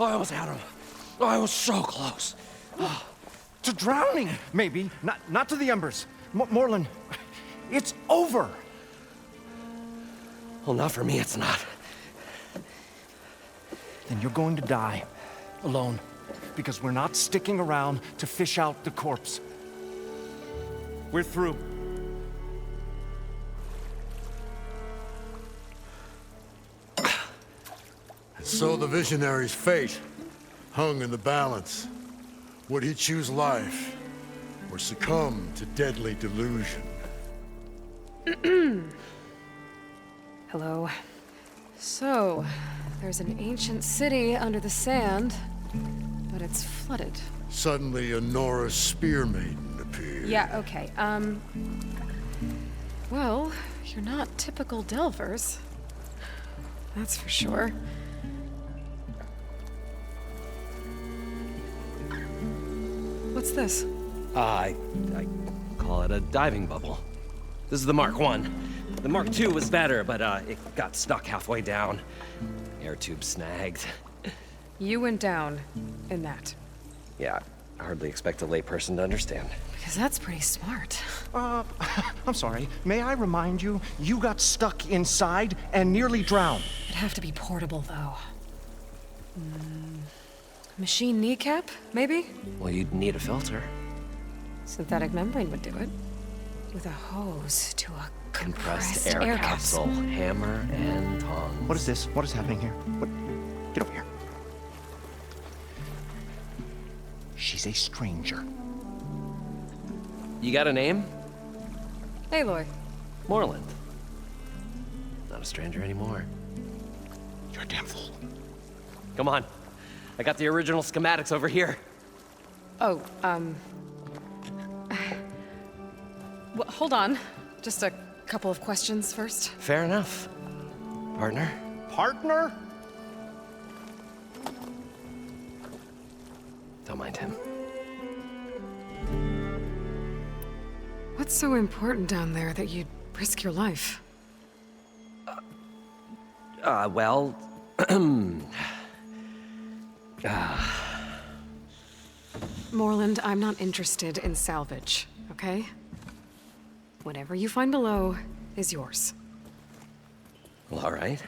I almost had him. I was so close. To drowning, maybe. Not to the embers. Morlund, it's over. Well, not for me, it's not. Then you're going to die. Alone. Because we're not sticking around to fish out the corpse. We're through. So the visionary's fate hung in the balance. Would he choose life or succumb to deadly delusion? Hello. So, there's an ancient city under the sand, but it's flooded. Suddenly, a Nora spear maiden appeared. Yeah, okay. Well, you're not typical Delvers. That's for sure. What's this? I call it a diving bubble. This is the Mark I. The Mark II was better, but it got stuck halfway down. Air tube snagged. You went down in that. Yeah, I hardly expect a layperson to understand. Because that's pretty smart. I'm sorry. May I remind you, you got stuck inside and nearly drowned. It'd have to be portable, though. Machine kneecap, maybe? Well, you'd need a filter. Synthetic membrane would do it. With a hose to a Compressed air capsule, hammer and tongs. What is this? What is happening here? What? Get over here. She's a stranger. You got a name? Aloy. Morlund. Not a stranger anymore. You're a damn fool. Come on. I got the original schematics over here. Oh, well, hold on. Just a couple of questions first. Fair enough. Partner? Partner? Don't mind him. What's so important down there that you'd risk your life? Well... Morlund, I'm not interested in salvage, okay? Whatever you find below is yours. Well, all right.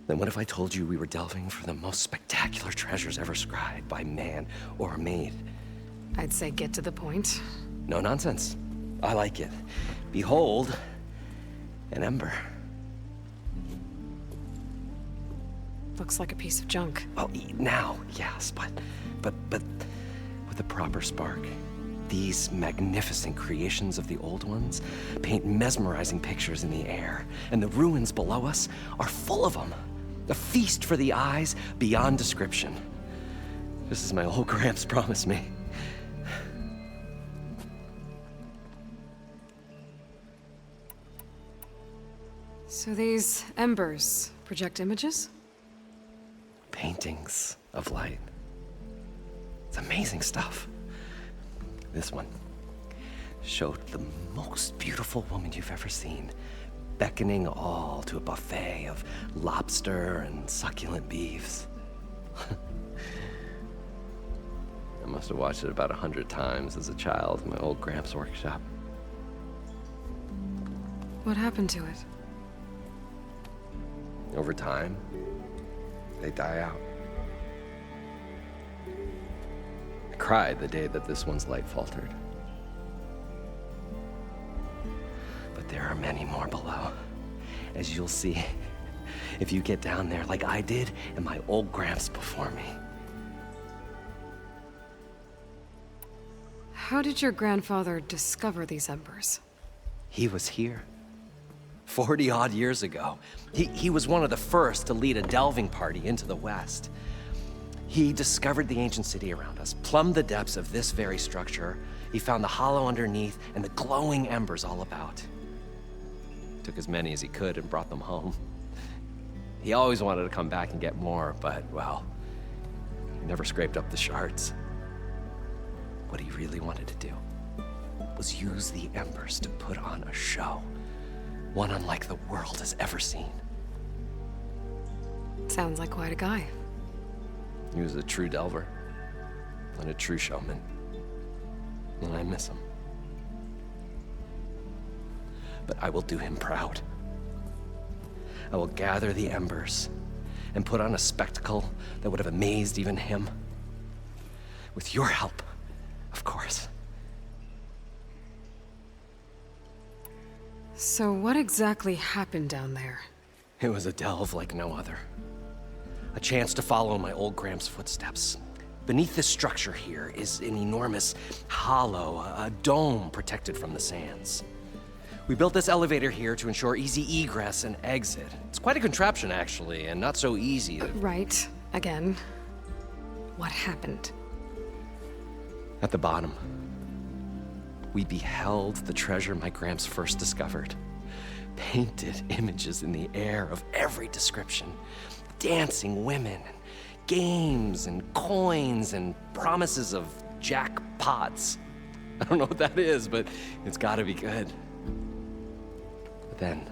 Then what if I told you we were delving for the most spectacular treasures ever scribed by man or maid? I'd say get to the point. No nonsense. I like it. Behold, an ember. Looks like a piece of junk. Well, now, yes, but with a proper spark. These magnificent creations of the old ones paint mesmerizing pictures in the air, and the ruins below us are full of them. A feast for the eyes beyond description. Just as my old Gramps promised me. So these embers project images? Paintings of light. It's amazing stuff. This one showed the most beautiful woman you've ever seen, beckoning all to a buffet of lobster and succulent beefs. I must have watched it about 100 times as a child in my old Gramps' workshop. What happened to it? Over time, they die out. I cried the day that this one's light faltered. But there are many more below, as you'll see if you get down there like I did and my old Gramps before me. How did your grandfather discover these embers? He was here 40-odd years ago. He was one of the first to lead a delving party into the West. He discovered the ancient city around us, plumbed the depths of this very structure. He found the hollow underneath and the glowing embers all about. Took as many as he could and brought them home. He always wanted to come back and get more, but, well, he never scraped up the shards. What he really wanted to do was use the embers to put on a show, one unlike the world has ever seen. Sounds like quite a guy. He was a true delver and a true showman, and I miss him. But I will do him proud. I will gather the embers and put on a spectacle that would have amazed even him. With your help, of course. So what exactly happened down there? It was a delve like no other. A chance to follow my old Gram's footsteps. Beneath this structure here is an enormous hollow, a dome protected from the sands. We built this elevator here to ensure easy egress and exit. It's quite a contraption, actually, and not so easy to... Right. Again. What happened? At the bottom, we beheld the treasure my Gramps first discovered. Painted images in the air of every description. Dancing women, games and coins and promises of jackpots. I don't know what that is, but it's gotta be good. But then,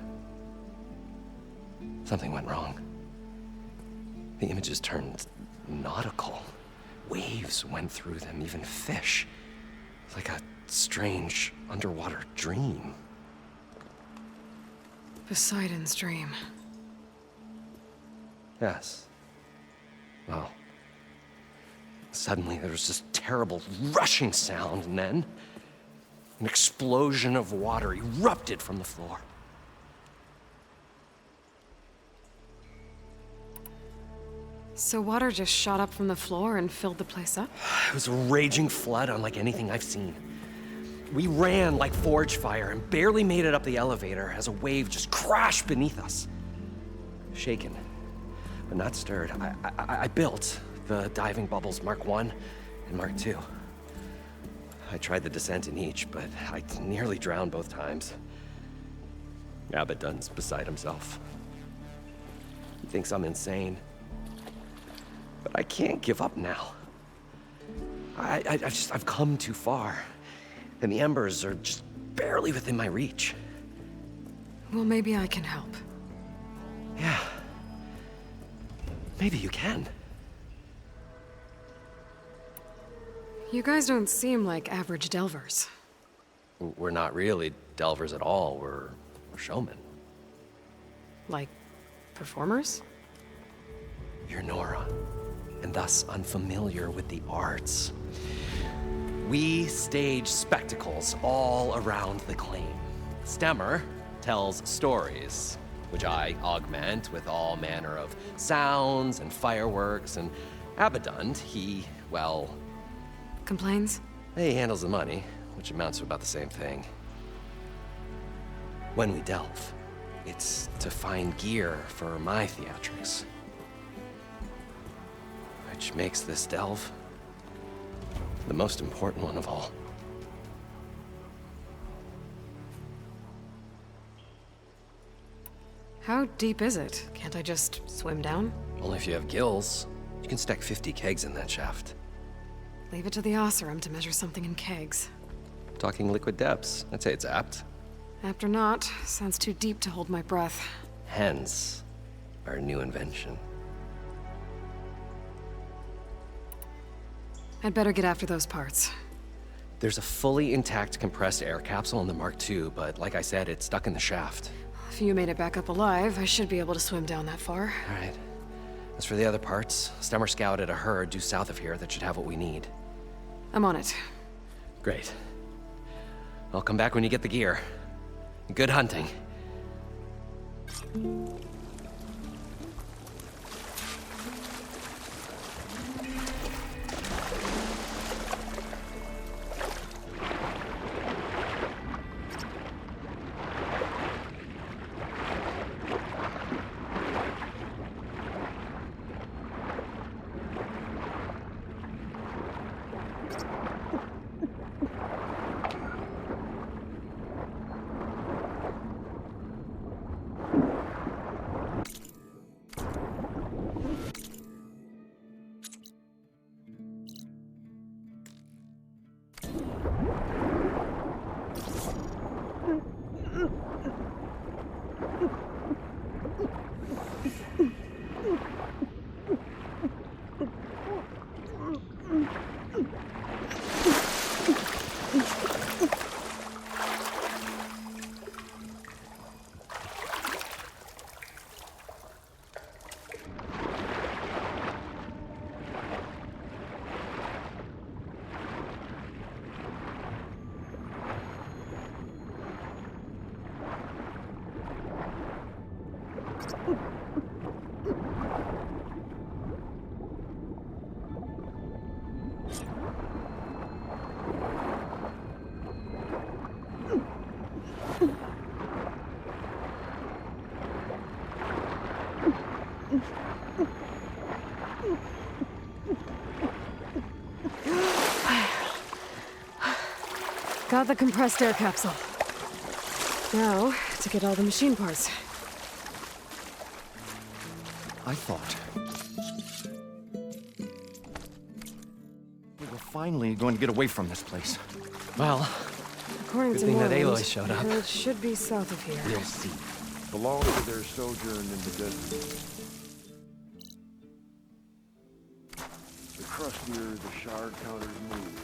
something went wrong. The images turned nautical. Waves went through them, even fish. It's like a strange underwater dream. Poseidon's dream. Yes. Well, suddenly there was this terrible rushing sound, and then an explosion of water erupted from the floor. So water just shot up from the floor and filled the place up? It was a raging flood unlike anything I've seen. We ran like forge fire and barely made it up the elevator as a wave just crashed beneath us. Shaken, but not stirred, I built the diving bubbles Mark I and Mark II. I tried the descent in each, but I nearly drowned both times. Abaddon's beside himself. He thinks I'm insane. But I can't give up now. I've come too far. And the embers are just barely within my reach. Well, maybe I can help. Yeah. Maybe you can. You guys don't seem like average delvers. We're not really delvers at all. We're showmen. Like, performers? You're Nora, and thus unfamiliar with the arts. We stage spectacles all around the claim. Stemmer tells stories, which I augment with all manner of sounds and fireworks, and Abaddon, he, well... Complains? He handles the money, which amounts to about the same thing. When we delve, it's to find gear for my theatrics. Which makes this delve the most important one of all. How deep is it? Can't I just swim down? Only if you have gills. You can stack 50 kegs in that shaft. Leave it to the Oseram to measure something in kegs. Talking liquid depths, I'd say it's apt. Apt or not, sounds too deep to hold my breath. Hence, our new invention. I'd better get after those parts. There's a fully intact compressed air capsule in the Mark II, but like I said, it's stuck in the shaft. If you made it back up alive, I should be able to swim down that far. All right. As for the other parts, Stemmer scouted a herd due south of here that should have what we need. I'm on it. Great. I'll come back when you get the gear. Good hunting. Got the compressed air capsule. Now, to get all the machine parts. I thought we were finally going to get away from this place. Well, According good to thing that Moreland, Aloy showed up. it should be south of here. we'll see. Belonged to their sojourn in the desert. The crustier the shard counters move.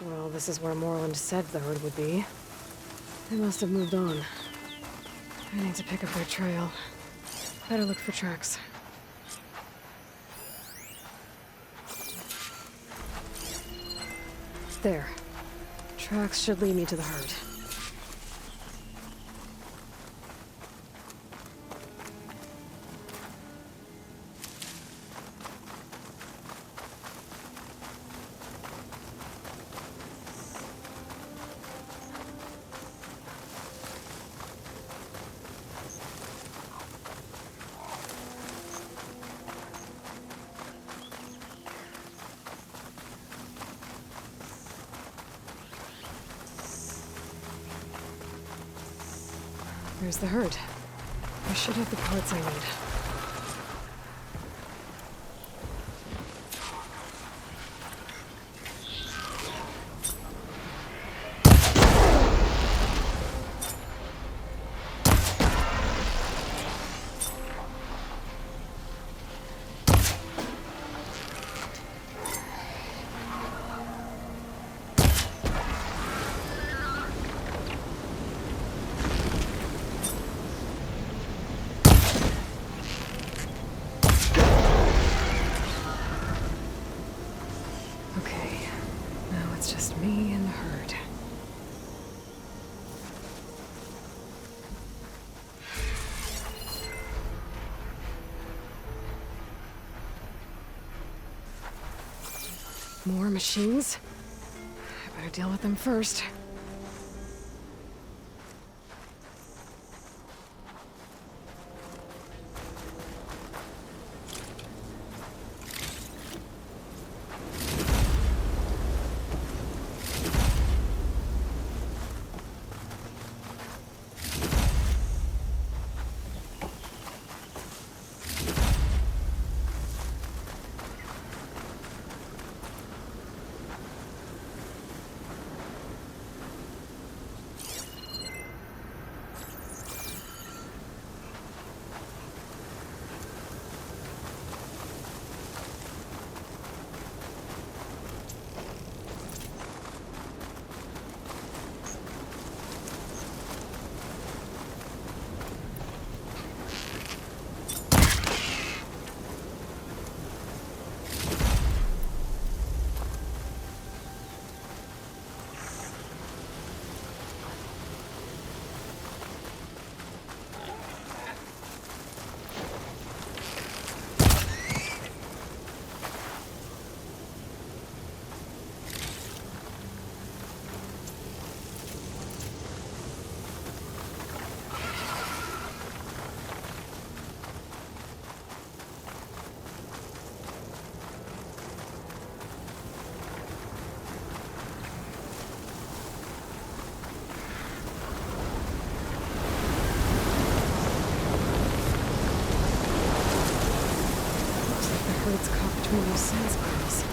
Well, this is where Moreland said the herd would be. They must have moved on. I need to pick up their trail. Better look for tracks. There. Tracks should lead me to the herd. There's the herd. I should have the parts I need. Okay, now it's just me and the herd. More machines? I better deal with them first. It's caught between those sand spirals.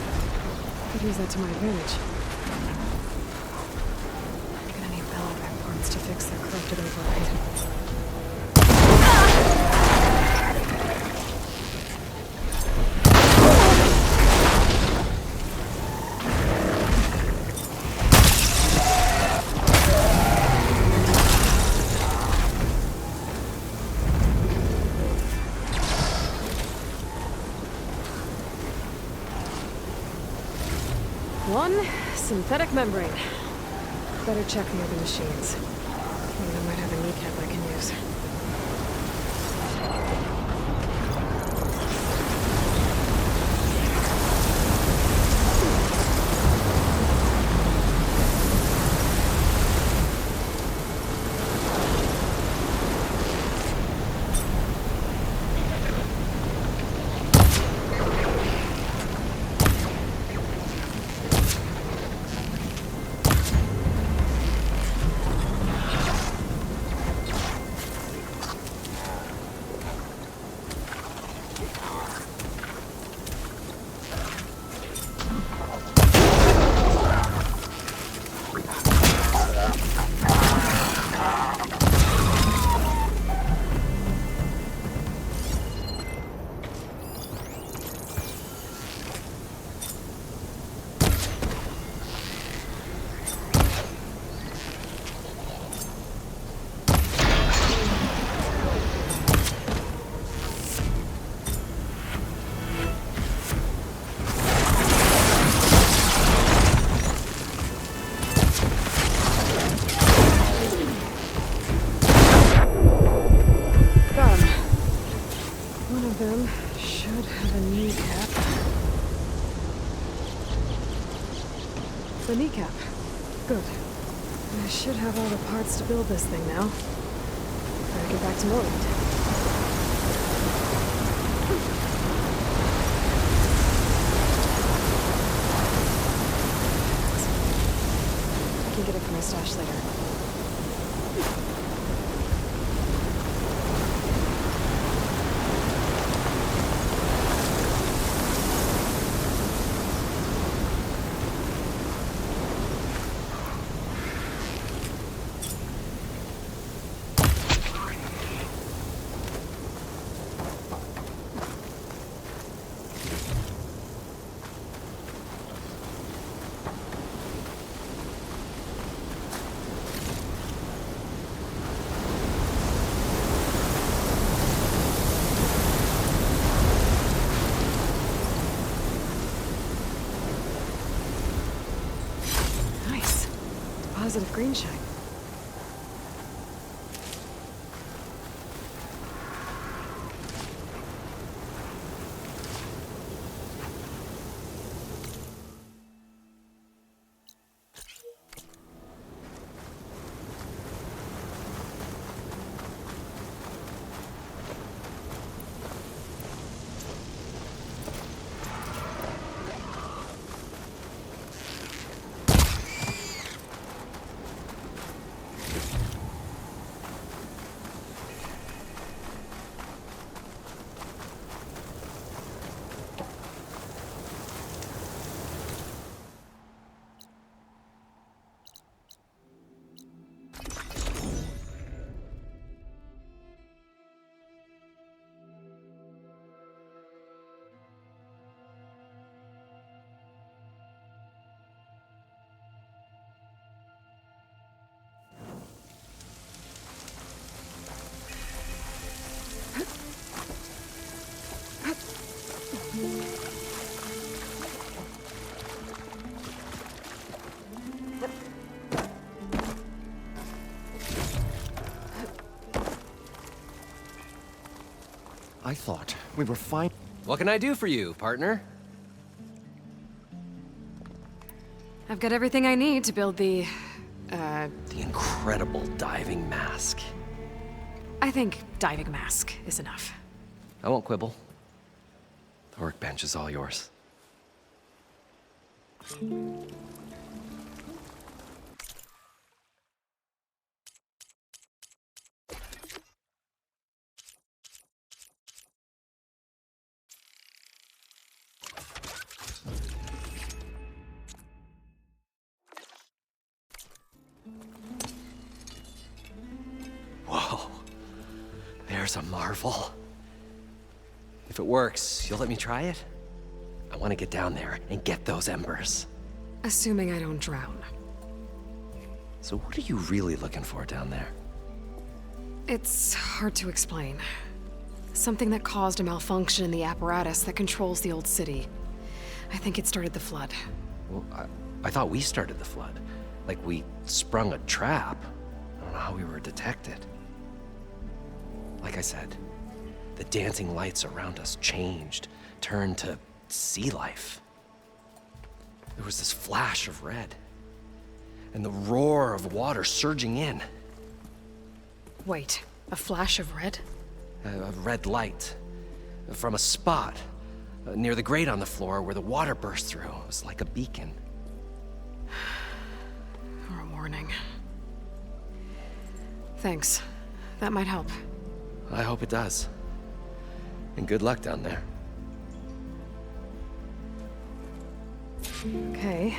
Could use that to my advantage. I'm gonna need Bellovac parts to fix their corrupted override. One synthetic membrane. Better check the other machines. Maybe I might have a kneecap I can use. The kneecap. Good. I should have all the parts to build this thing now. Better get back to Morland. I can get it from my stash later. Positive green shine. I thought we were fine. What can I do for you, partner? I've got everything I need to build the incredible diving mask. I think diving mask is enough. I won't quibble. The workbench is all yours. Whoa. There's a marvel. If it works, you'll let me try it? I want to get down there and get those embers. Assuming I don't drown. So what are you really looking for down there? It's hard to explain. Something that caused a malfunction in the apparatus that controls the old city. I think it started the flood. Well, I thought we started the flood. Like we sprung a trap. I don't know how we were detected. Like I said, the dancing lights around us changed, turned to sea life. There was this flash of red, and the roar of water surging in. Wait, a flash of red? A red light from a spot near the grate on the floor where the water burst through. It was like a beacon. Or a warning. Thanks. That might help. I hope it does. And good luck down there. Okay,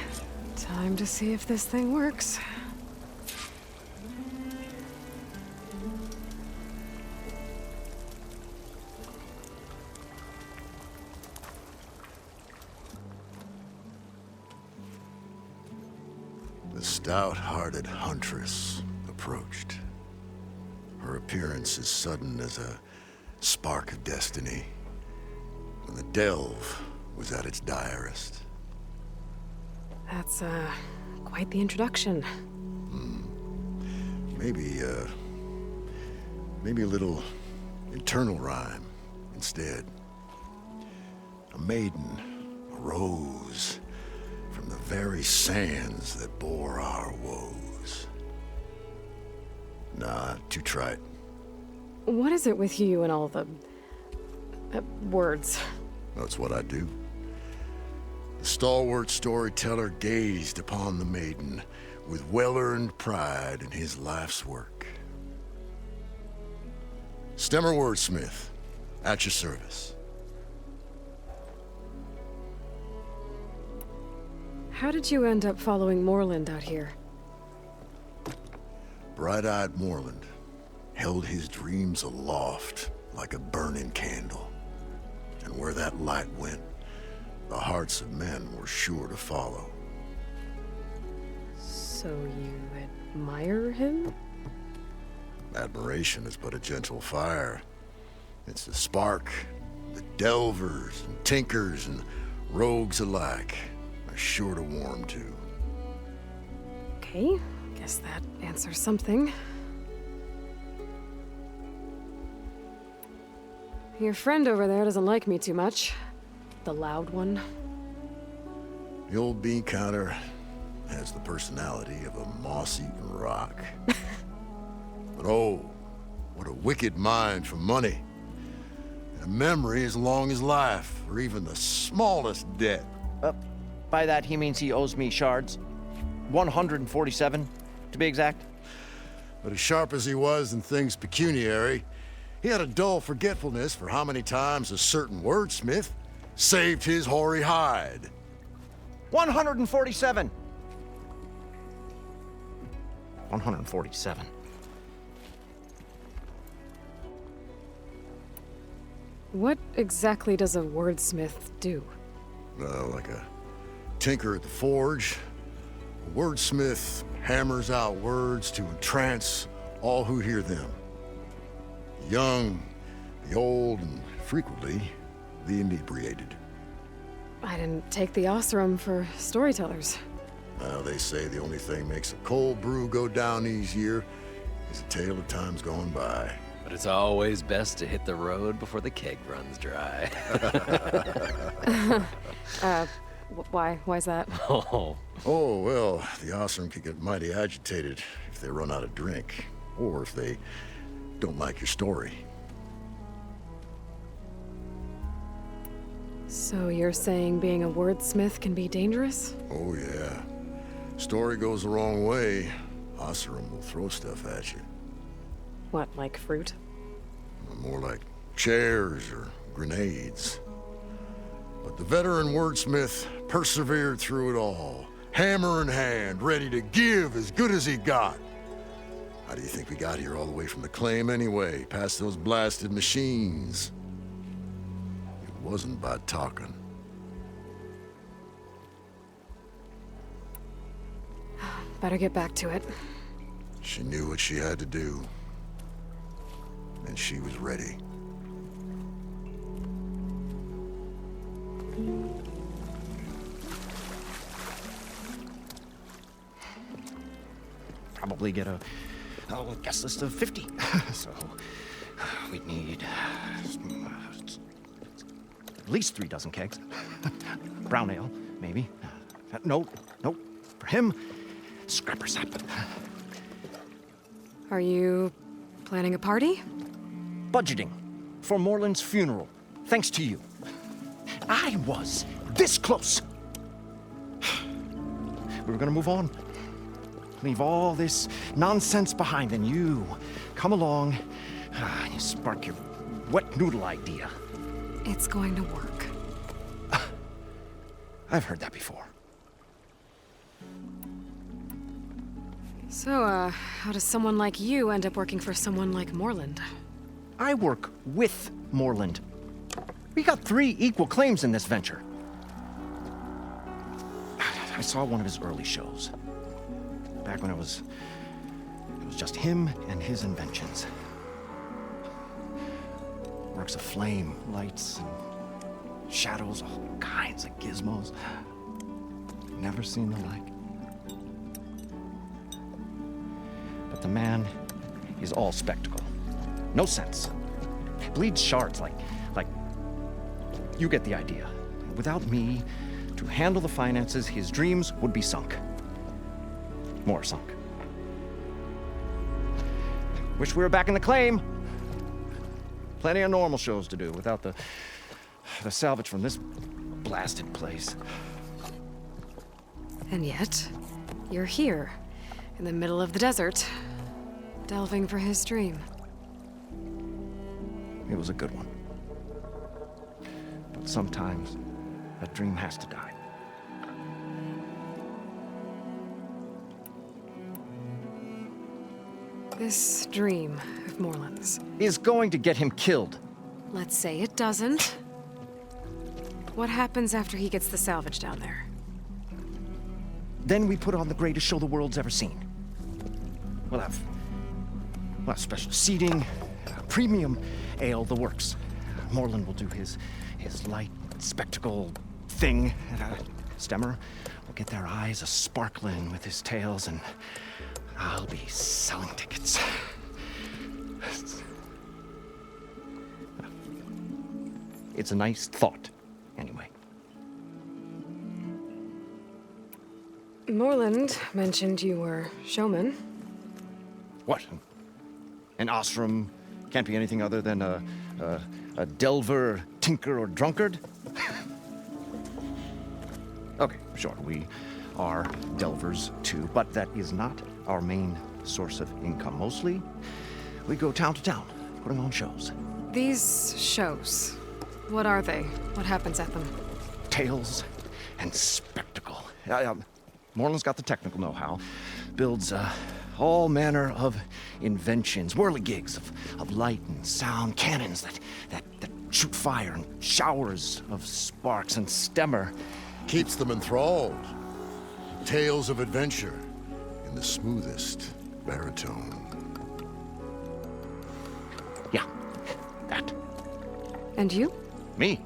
time to see if this thing works. The stout-hearted huntress approached. Her appearance as sudden as a spark of destiny, when the delve was at its direst. That's, quite the introduction. Maybe a little internal rhyme instead. A maiden arose from the very sands that bore our woes. Nah, too trite. What is it with you and all the... words? That's what I do. The stalwart storyteller gazed upon the maiden with well-earned pride in his life's work. Stemmer Wordsmith, at your service. How did you end up following Moreland out here? Bright-eyed Moreland held his dreams aloft like a burning candle. And where that light went, the hearts of men were sure to follow. So you admire him? Admiration is but a gentle fire. It's a spark that delvers and tinkers and rogues alike are sure to warm to. Okay, guess that answers something. Your friend over there doesn't like me too much. The loud one. The old bean counter has the personality of a moss-eaten rock. But oh, what a wicked mind for money. And a memory as long as life, or even the smallest debt. By that, he means he owes me shards. 147, to be exact. But as sharp as he was in things pecuniary, he had a dull forgetfulness for how many times a certain wordsmith saved his hoary hide. 147. 147. What exactly does a wordsmith do? Like a tinker at the forge, a wordsmith hammers out words to entrance all who hear them. The young, the old, and frequently the inebriated. I didn't take the Osram for storytellers. Well, they say the only thing makes a cold brew go down easier is a tale of times gone by. But it's always best to hit the road before the keg runs dry. Why's that? Oh, Oh, well, the Osram can get mighty agitated if they run out of drink, or if they don't like your story. So you're saying being a wordsmith can be dangerous? Oh, yeah. Story goes the wrong way, Osram will throw stuff at you. What, like fruit? More like chairs or grenades. But the veteran wordsmith persevered through it all, hammer in hand, ready to give as good as he got. How do you think we got here all the way from the claim anyway, past those blasted machines? It wasn't by talking. Better get back to it. She knew what she had to do, and she was ready. probably get a guest list of 50. So we'd need at least 3 dozen kegs. Brown ale, maybe. Nope. For him, scrapper sap. Are you planning a party? Budgeting for Moreland's funeral, thanks to you. I was this close. We were gonna move on. Leave all this nonsense behind, and you come along and you spark your wet noodle idea. It's going to work. I've heard that before. So, how does someone like you end up working for someone like Moreland? I work with Moreland. We got 3 equal claims in this venture. I saw one of his early shows. Back when it was just him and his inventions. Works of flame, lights, and shadows, all kinds of gizmos. Never seen the like. But the man is all spectacle. No sense. Bleeds shards like you get the idea. Without me to handle the finances, his dreams would be sunk. More sunk. Wish we were back in the claim. Plenty of normal shows to do without the salvage from this blasted place. And yet, you're here, in the middle of the desert, delving for his dream. It was a good one. But sometimes, a dream has to die. This dream of Moreland's. Is going to get him killed. Let's say it doesn't. What happens after he gets the salvage down there? Then we put on the greatest show the world's ever seen. We'll have special seating, premium ale, the works. Moreland will do his light spectacle thing. Stemmer will get their eyes a-sparkling with his tales, and I'll be selling tickets. It's a nice thought, anyway. Moreland mentioned you were showman. What? An Ostrom can't be anything other than a delver, tinker, or drunkard? Okay, sure, we are delvers too, but that is not our main source of income. Mostly, we go town to town, putting on shows. These shows, what are they? What happens at them? Tales and spectacle. Moreland's got the technical know-how. Builds all manner of inventions, whirligigs of light and sound, cannons that shoot fire, and showers of sparks, and Stemmer Keeps them enthralled. Tales of adventure in the smoothest baritone. Yeah, that. And you? Me?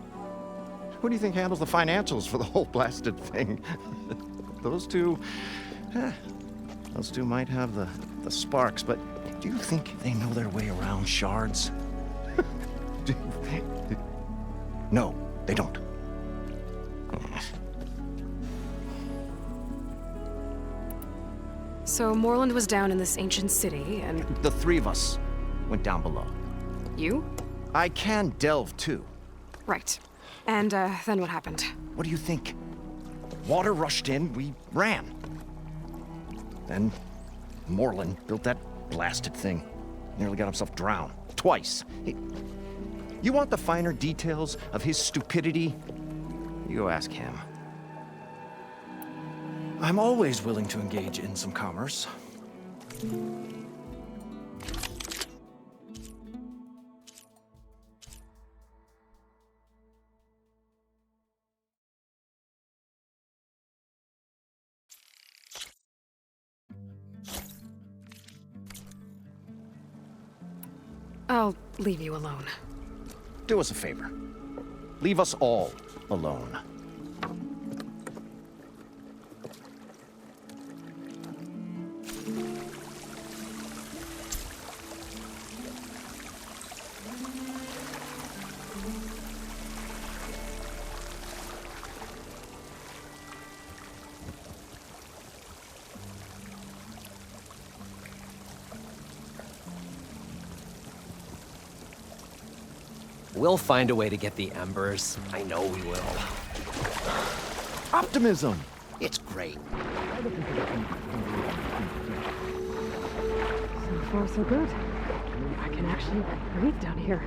Who do you think handles the financials for the whole blasted thing? Those two might have the sparks, but do you think they know their way around shards? No, they don't. So Moreland was down in this ancient city, and The 3 of us went down below. you? I can delve too. Right. And then what happened? What do you think? Water rushed in, we ran. Then Moreland built that blasted thing. Nearly got himself drowned. Twice. You want the finer details of his stupidity? You go ask him. I'm always willing to engage in some commerce. I'll leave you alone. Do us a favor. Leave us all alone. We'll find a way to get the embers. I know we will. Optimism! It's great. So far, so good. I can actually breathe down here.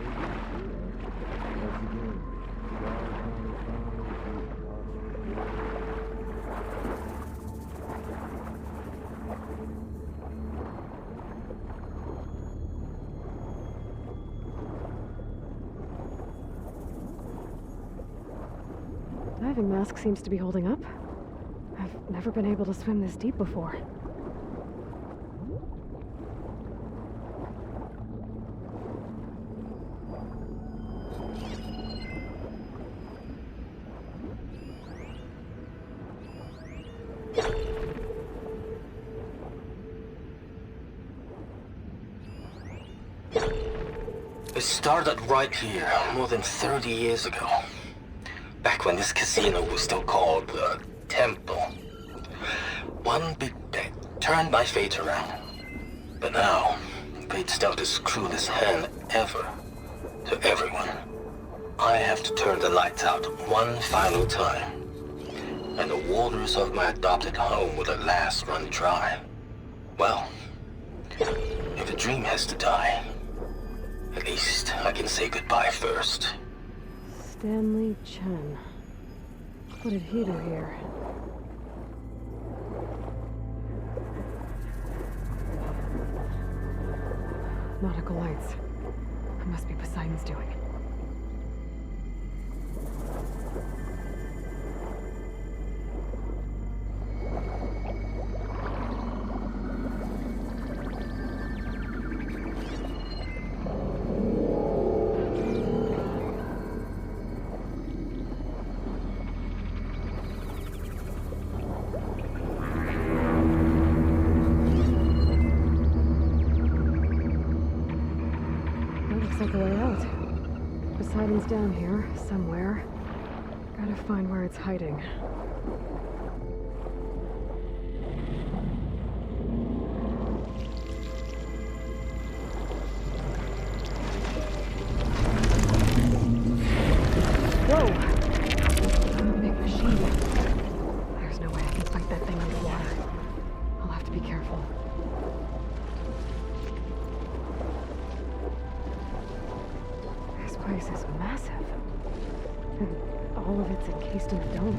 Diving mask seems to be holding up. I've never been able to swim this deep before. It started right here, more than 30 years ago. Back when this casino was still called the Temple. One big bet turned my fate around. But now, fate's dealt this cruelest hand ever to everyone. I have to turn the lights out one final time. And the waters of my adopted home will at last run dry. Well, if a dream has to die, at least I can say goodbye first. Stanley Chen. What did he do here? Nautical lights. It must be Poseidon's doing. Like a way out. Poseidon's down here, somewhere. Gotta find where it's hiding. Whoa! Big machine. There's no way I can fight that thing underwater. I'll have to be careful. This place is massive. And all of it's encased in a dome.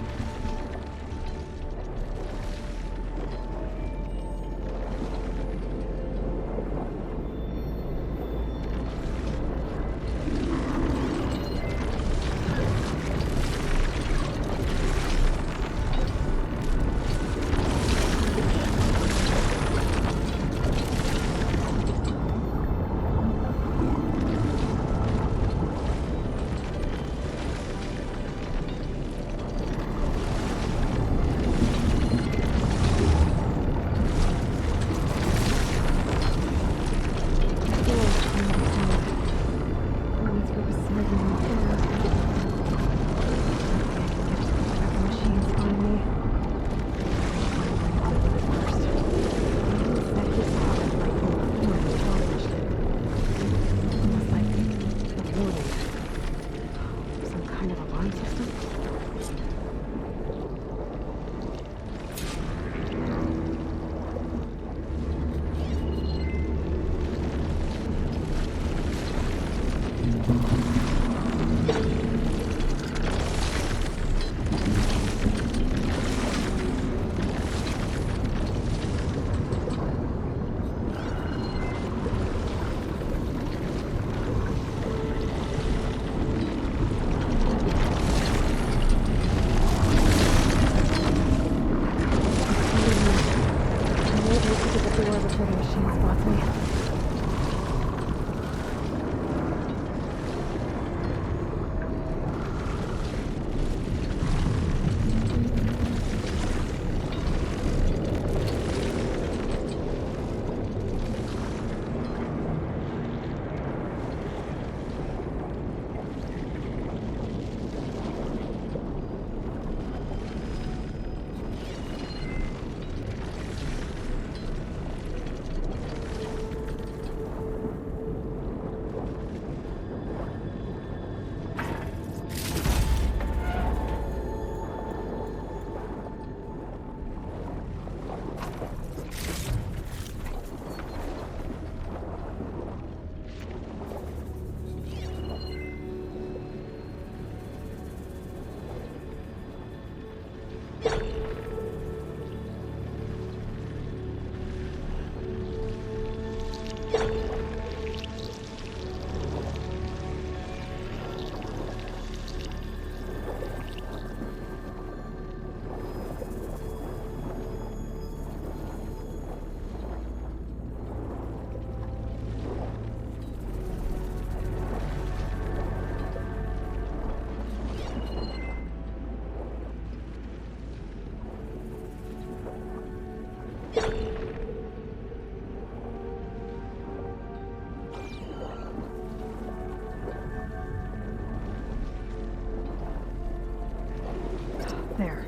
There.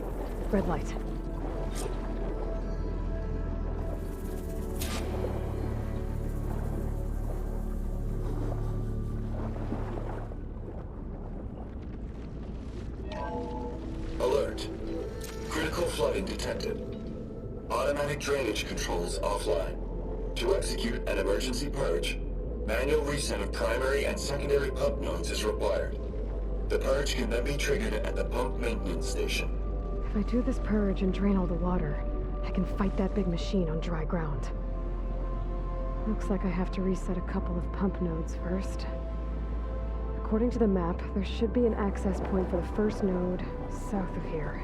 Red light. Alert. Critical flooding detected. Automatic drainage controls offline. To execute an emergency purge, manual reset of primary and secondary pump nodes is required. The purge can then be triggered at the pump maintenance station. If I do this purge and drain all the water, I can fight that big machine on dry ground. Looks like I have to reset a couple of pump nodes first. According to the map, there should be an access point for the first node south of here.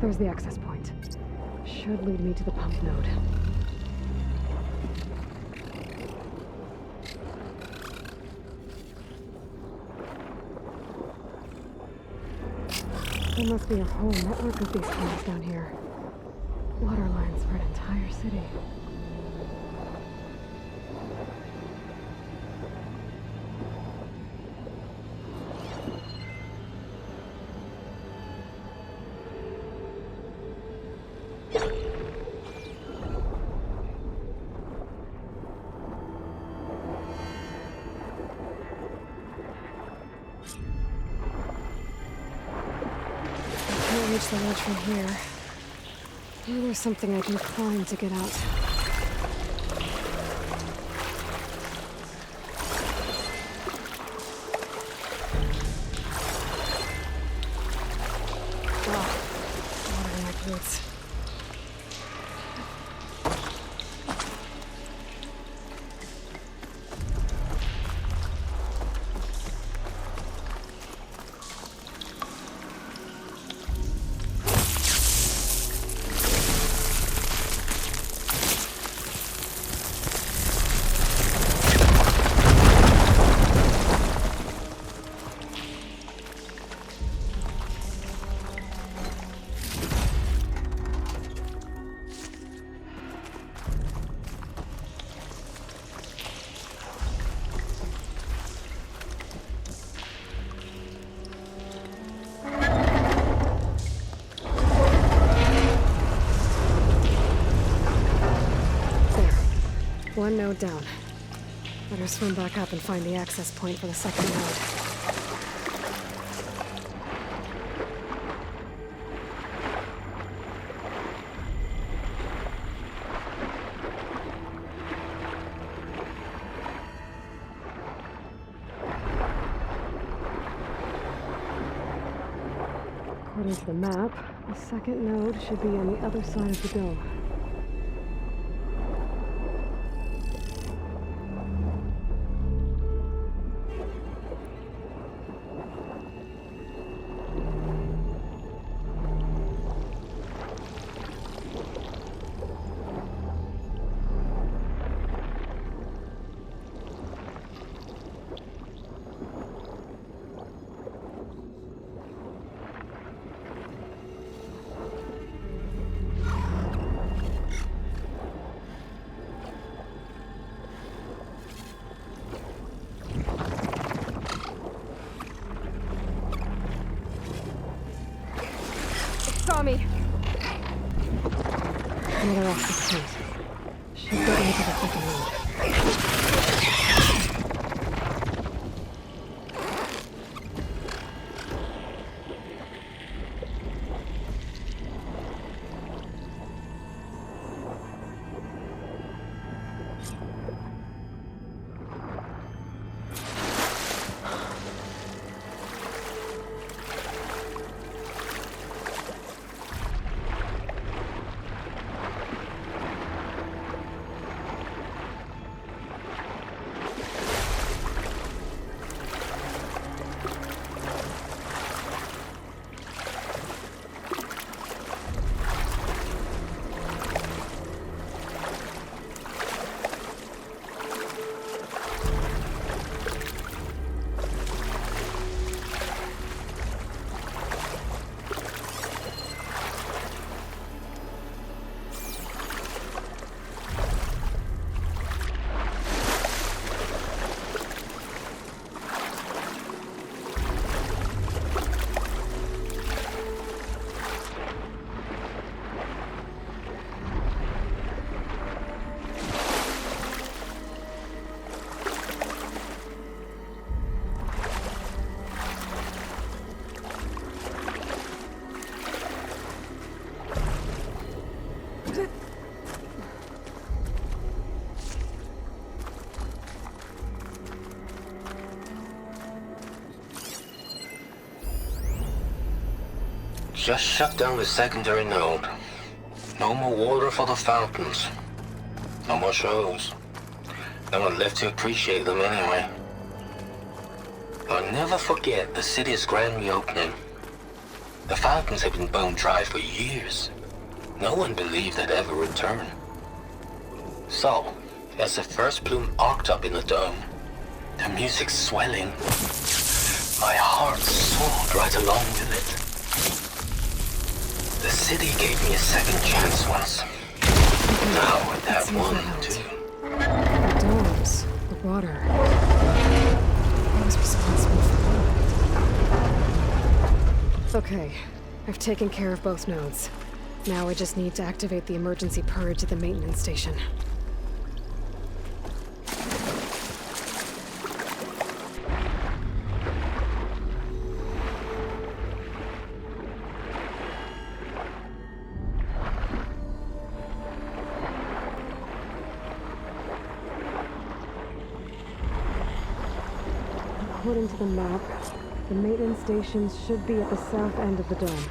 There's the access point. Should lead me to the pump node. There must be a whole network of these tunnels down here. Water lines for an entire city. Reach the ledge from here. Maybe there's something I can climb to get out. Water in my boots. One node down. Better swim back up and find the access point for the second node. According to the map, the second node should be on the other side of the dome. Saw me. Another access point. Should get me to the second node. just shut down the secondary node. No more water for the fountains. No more shows. No one left to appreciate them anyway. I'll never forget the city's grand reopening. The fountains had been bone dry for years. No one believed they'd ever return. So, as the first plume arced up in the dome, the music swelling, my heart soared right along with it. The city gave me a second chance once. Now I'd have one, too. The domes, the water. I was responsible for that. Okay, I've taken care of both nodes. Now I just need to activate the emergency purge at the maintenance station. According to the map, the maintenance stations should be at the south end of the dome.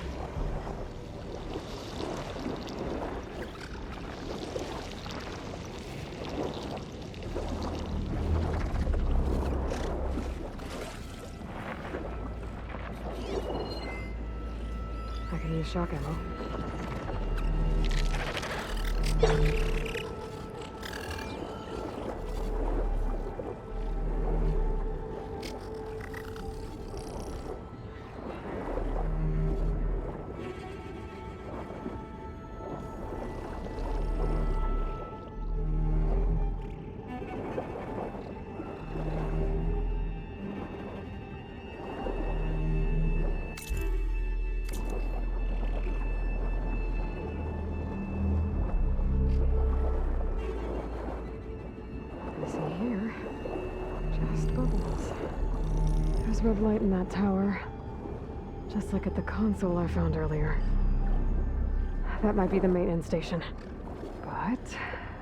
I can use shock ammo. Here. Just goggles. There's red light in that tower. Just like at the console I found earlier. That might be the maintenance station. But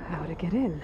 how to get in?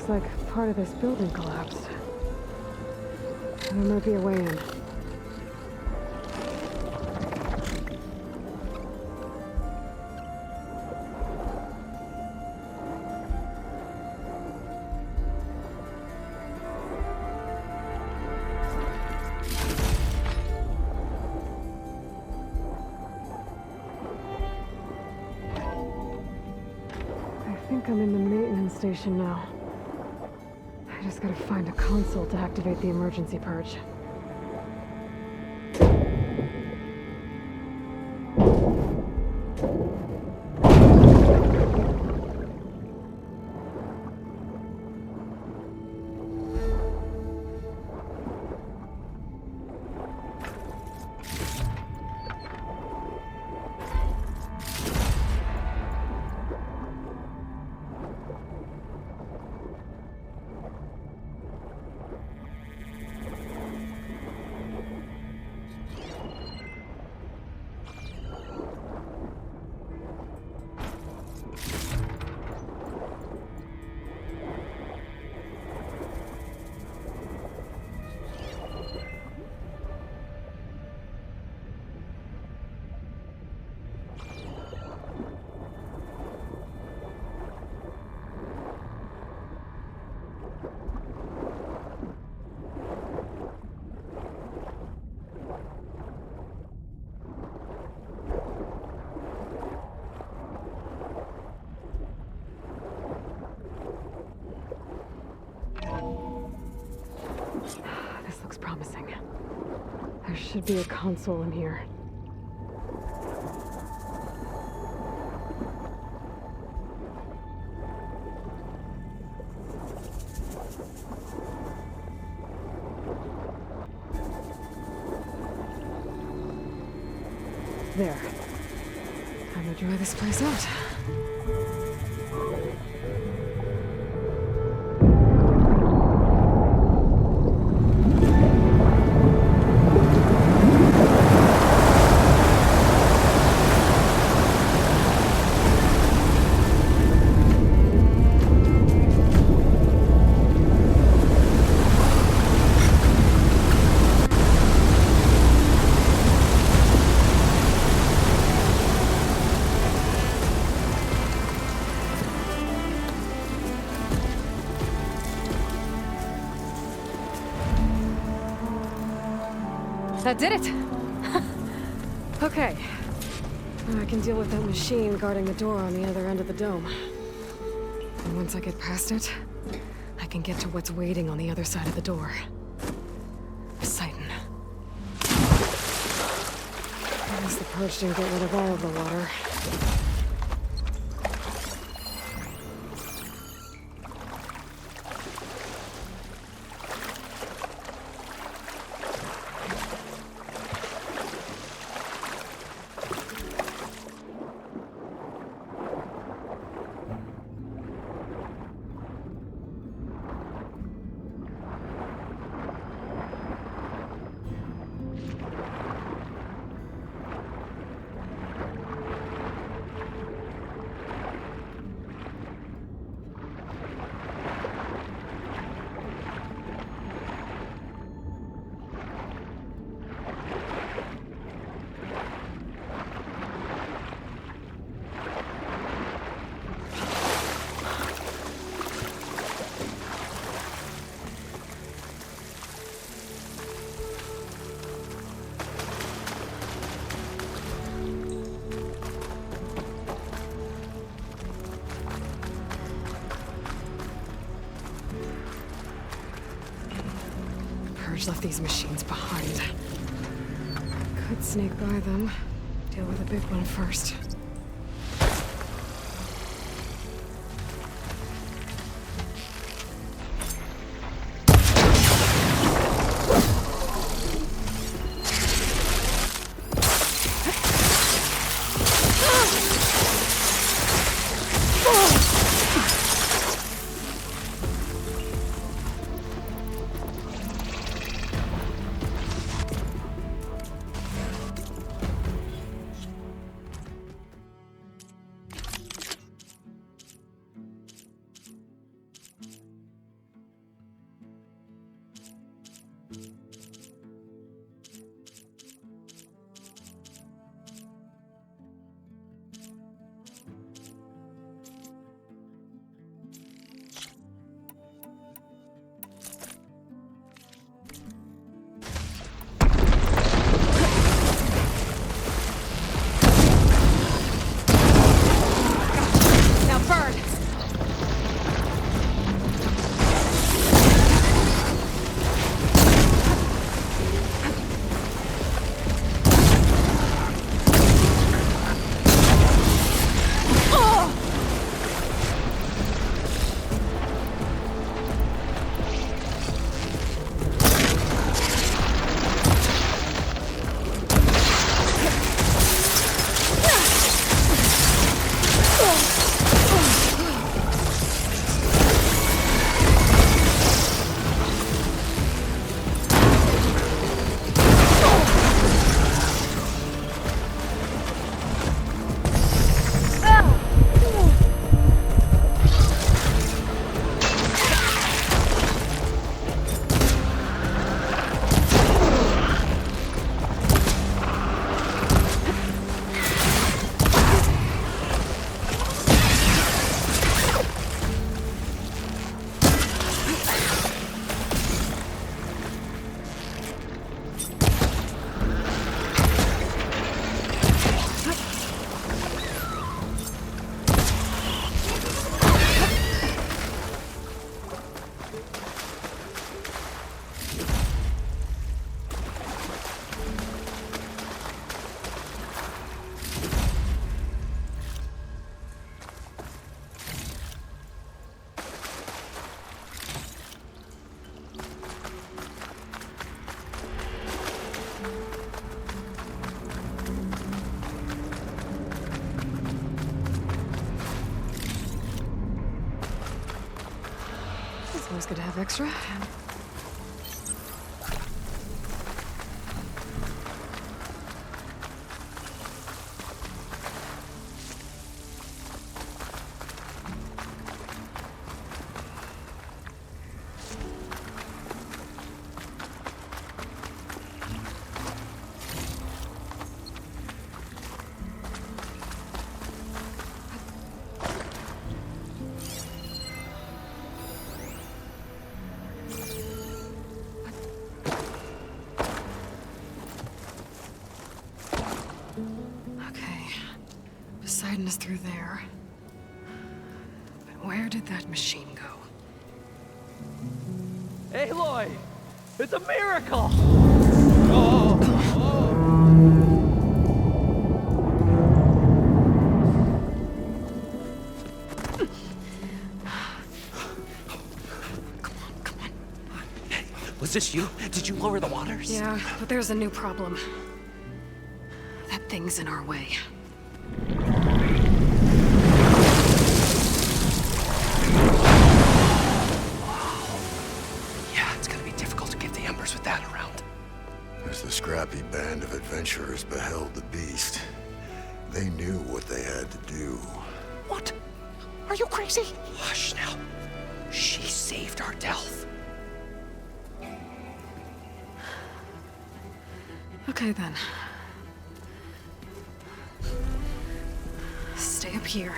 Looks like part of this building collapsed. There might be a way in. I think I'm in the maintenance station now. I just gotta find a console to activate the emergency purge. This looks promising. There should be a console in here. There. Time to dry this place out. That did it! Okay. Now I can deal with that machine guarding the door on the other end of the dome. And once I get past it, I can get to what's waiting on the other side of the door. Poseidon. At least the purge didn't get rid of all of the water. Purge left these machines behind. Could sneak by them. Deal with the big one first. Always good to have extra. Poseidon is through there. But where did that machine go? Aloy! It's a miracle! Was this you? Did you lower the waters? Yeah, but there's a new problem. That thing's in our way. Yeah, it's gonna be difficult to get the embers with that around. As the scrappy band of adventurers beheld the beast, they knew what they had to do. What? Are you crazy? Hush now. She saved our Delph. Okay then. Stay up here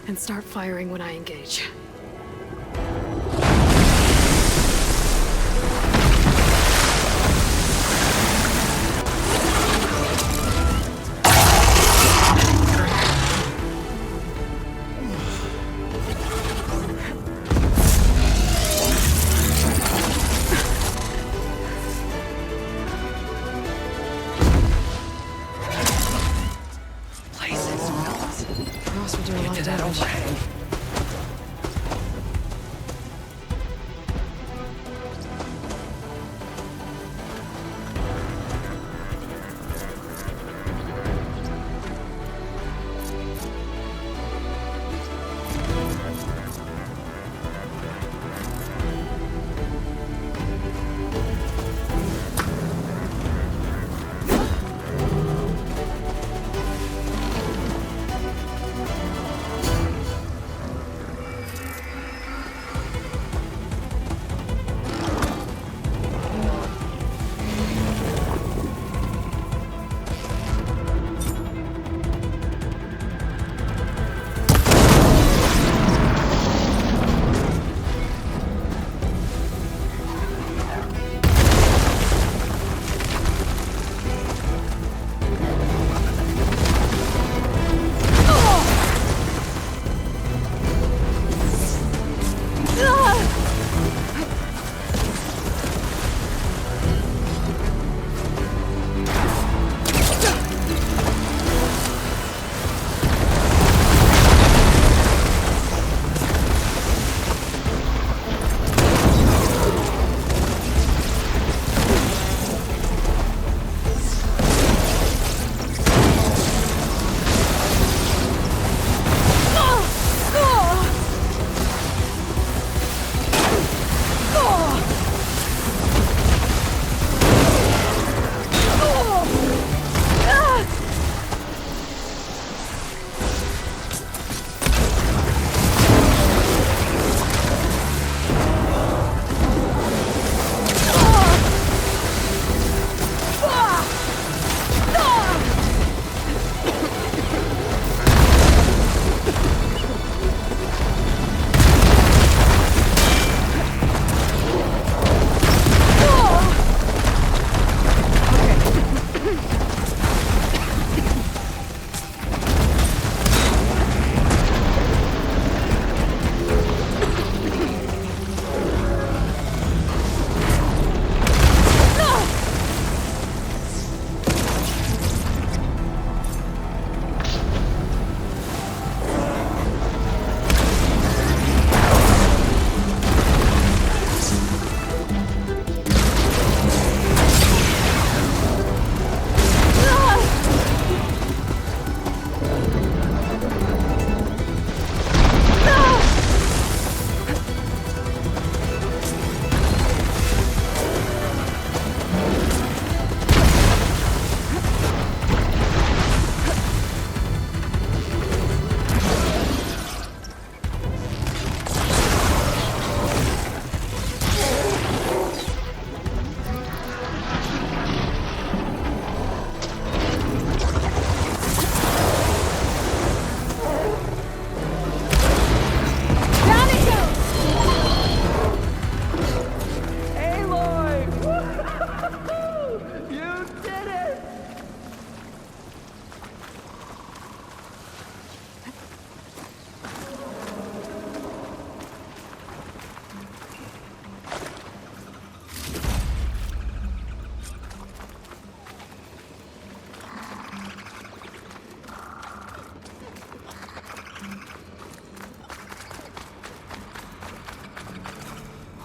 and start firing when I engage. Ross will do a lot of damage.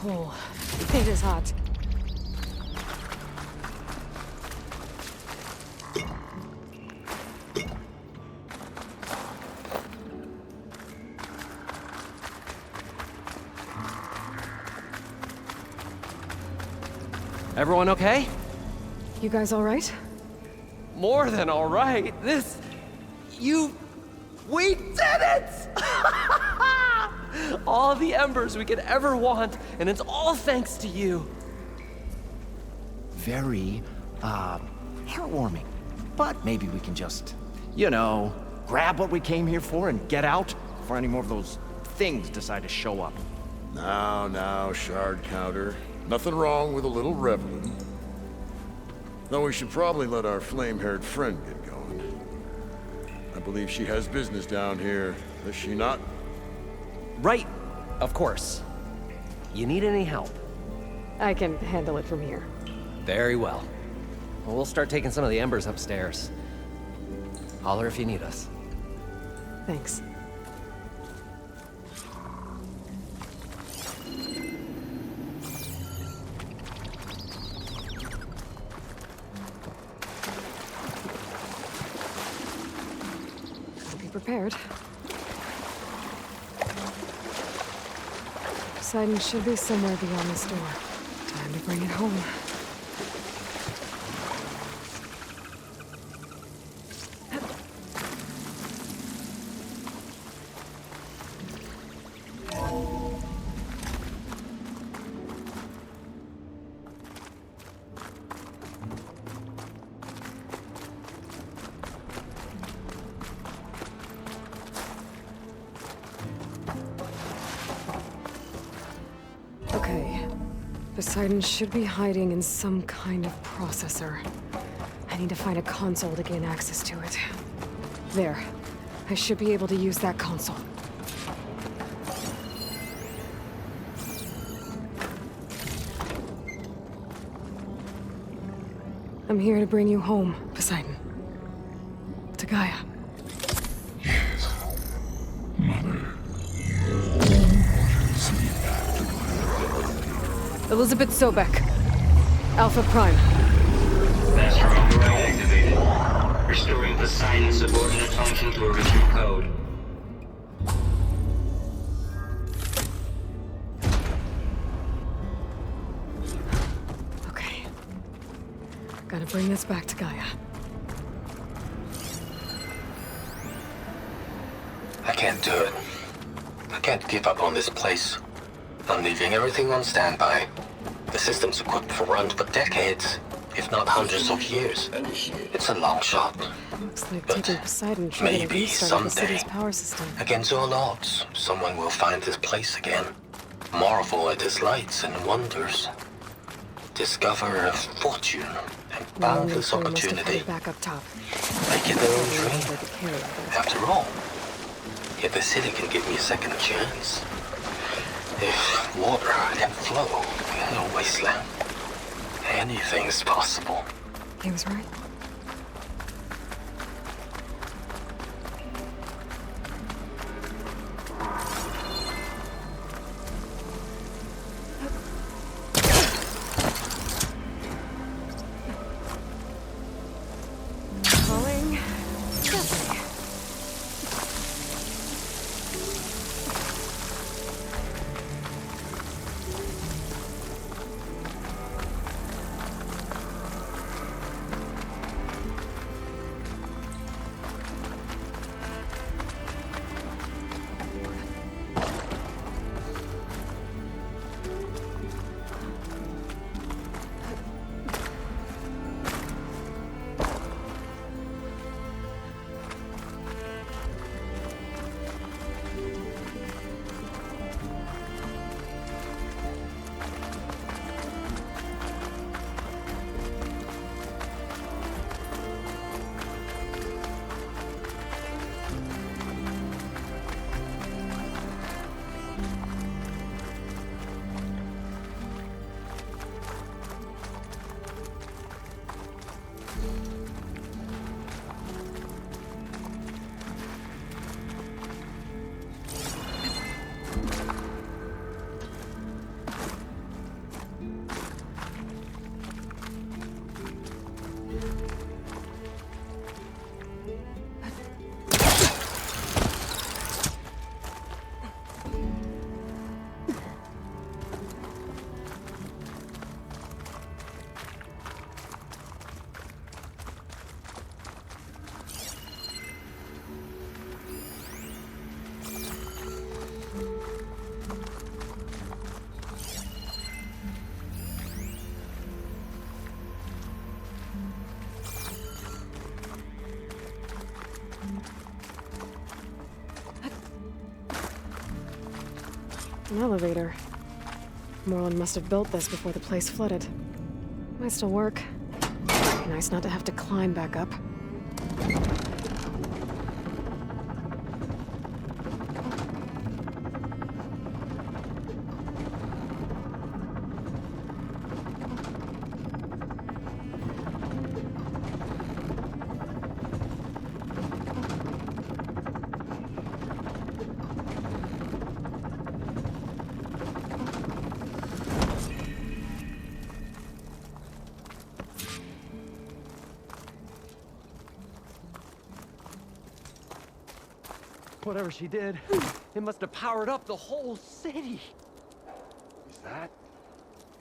coal. It is hot. Everyone okay? You guys all right? More than all right. We did it! All the embers we could ever want, and it's all thanks to you. Very, heartwarming. But maybe we can just, grab what we came here for and get out before any more of those things decide to show up. Now, shard counter. Nothing wrong with a little reveling. Though we should probably let our flame-haired friend get going. I believe she has business down here, does she not? Right, of course. You need any help? I can handle it from here. Very well. We'll start taking some of the embers upstairs. Holler if you need us. Thanks. Be prepared. Poseidon should be somewhere beyond this door. Time to bring it home. Okay. Poseidon should be hiding in some kind of processor. I need to find a console to gain access to it. There. I should be able to use that console. I'm here to bring you home, Poseidon. To Gaia. Elizabeth Sobek. Alpha Prime. Master override activated. Restoring Poseidon's subordinate function to original code. Okay. Gotta bring this back to Gaia. I can't do it. I can't give up on this place. I'm leaving everything on standby. The system's equipped for runs for decades, if not hundreds of years. It's a long shot. Looks like But taking Poseidon triggered a maybe restart of the someday, city's power system. against all odds, someone will find this place again. Marvel at its lights and wonders. Discover a fortune and boundless Inventory must have opportunity. headed back up top. Make it their own Probably knows dream. where to carry it. After all, if the city can give me a second chance, if water can flow in a wasteland, anything's possible. He was right. Calling Jeffrey. An elevator. Morlun must have built this before the place flooded. Might still work. Be nice not to have to climb back up. Whatever she did, it must have powered up the whole city. Is that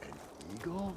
an eagle?